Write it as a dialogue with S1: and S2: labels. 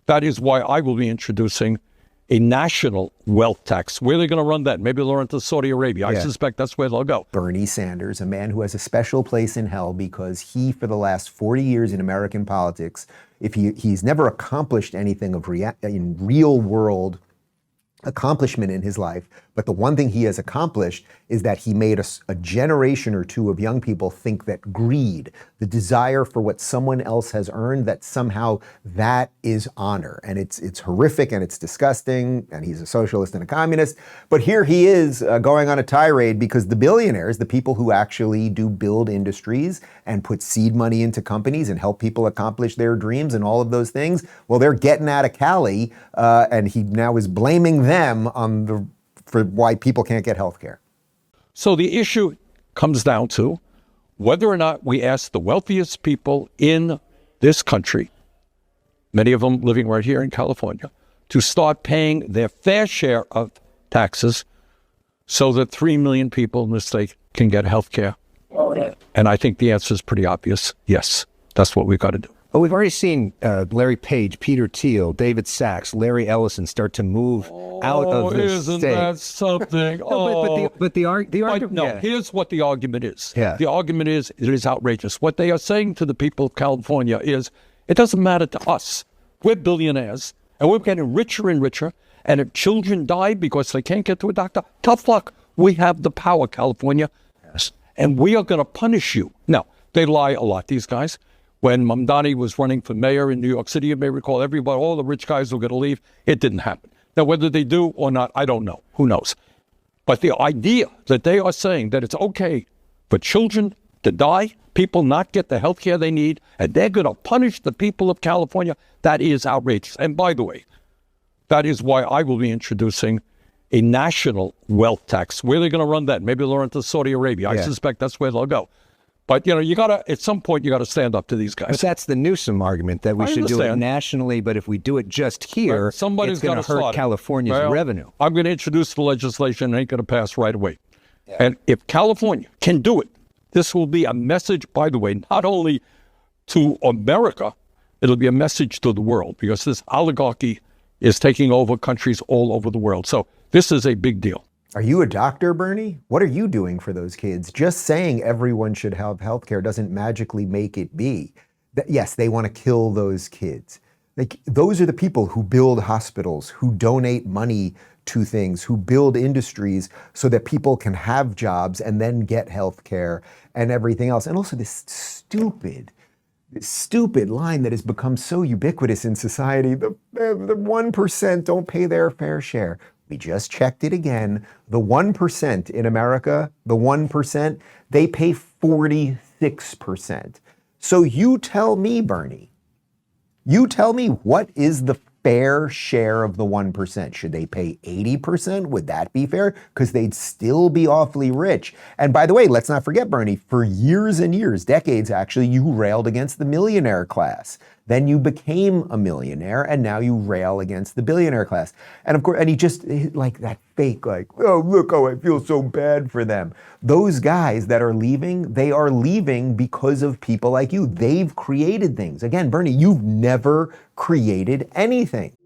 S1: That is why I will be introducing a national wealth tax. Where are they going to run that? Maybe they'll run to Saudi Arabia. I suspect that's where they'll go.
S2: Bernie Sanders, a man who has a special place in hell because he, for the last 40 years in American politics, if he's never accomplished anything of in real world accomplishment in his life, but the one thing he has accomplished is that he made a generation or two of young people think that greed, the desire for what someone else has earned, that somehow that is honor. And it's horrific and it's disgusting, and he's a socialist and a communist. But here he is going on a tirade because the billionaires, the people who actually do build industries and put seed money into companies and help people accomplish their dreams and all of those things, well, they're getting out of Cali, and he now is blaming them for why people can't get health care.
S1: So the issue comes down to whether or not we ask the wealthiest people in this country, many of them living right here in California, to start paying their fair share of taxes so that 3 million people in the state can get health care. And I think the answer is pretty obvious. Yes, that's what we've got to do.
S3: Well, we've already seen Larry Page, Peter Thiel, David Sachs, Larry Ellison start to move out of the
S1: isn't
S3: state.
S1: That something?
S3: But the argument.
S1: No, here's what the argument is.
S3: Yeah.
S1: The argument is it is outrageous. What they are saying to the people of California is it doesn't matter to us. We're billionaires, and we're getting richer and richer. And if children die because they can't get to a doctor, tough luck. We have the power, California, and we are going to punish you. Now, they lie a lot, these guys. When Mamdani was running for mayor in New York City, you may recall, everybody, all the rich guys were going to leave. It didn't happen. Now, whether they do or not, I don't know. Who knows? But the idea that they are saying that it's okay for children to die, people not get the health care they need, and they're going to punish the people of California, that is outrageous. And by the way, that is why I will be introducing a national wealth tax. Where are they going to run that? Maybe they'll run to Saudi Arabia. I suspect that's where they'll go. But, you got to, at some point, you got to stand up to these guys.
S3: But that's the Newsom argument, that we should do it nationally, but if we do it just here,
S1: somebody's
S3: it's going to hurt California's revenue.
S1: I'm going to introduce the legislation. It ain't going to pass right away. Yeah. And if California can do it, this will be a message, by the way, not only to America, it'll be a message to the world, because this oligarchy is taking over countries all over the world. So this is a big deal.
S2: Are you a doctor, Bernie? What are you doing for those kids? Just saying everyone should have health care doesn't magically make it be. Yes, they want to kill those kids. Those are the people who build hospitals, who donate money to things, who build industries so that people can have jobs and then get health care and everything else. And also this stupid line that has become so ubiquitous in society, the 1% don't pay their fair share. We just checked it again. The 1% in America, the 1%, they pay 46%. So you tell me, Bernie, what is the fair share of the 1%? Should they pay 80%? Would that be fair? Because they'd still be awfully rich. And by the way, let's not forget, Bernie, for years and years, decades actually, you railed against the millionaire class. Then you became a millionaire, and now you rail against the billionaire class. And of course, and he just, like that fake, like, oh, look, oh, I feel so bad for them. Those guys that are leaving, they are leaving because of people like you. They've created things. Again, Bernie, you've never created anything.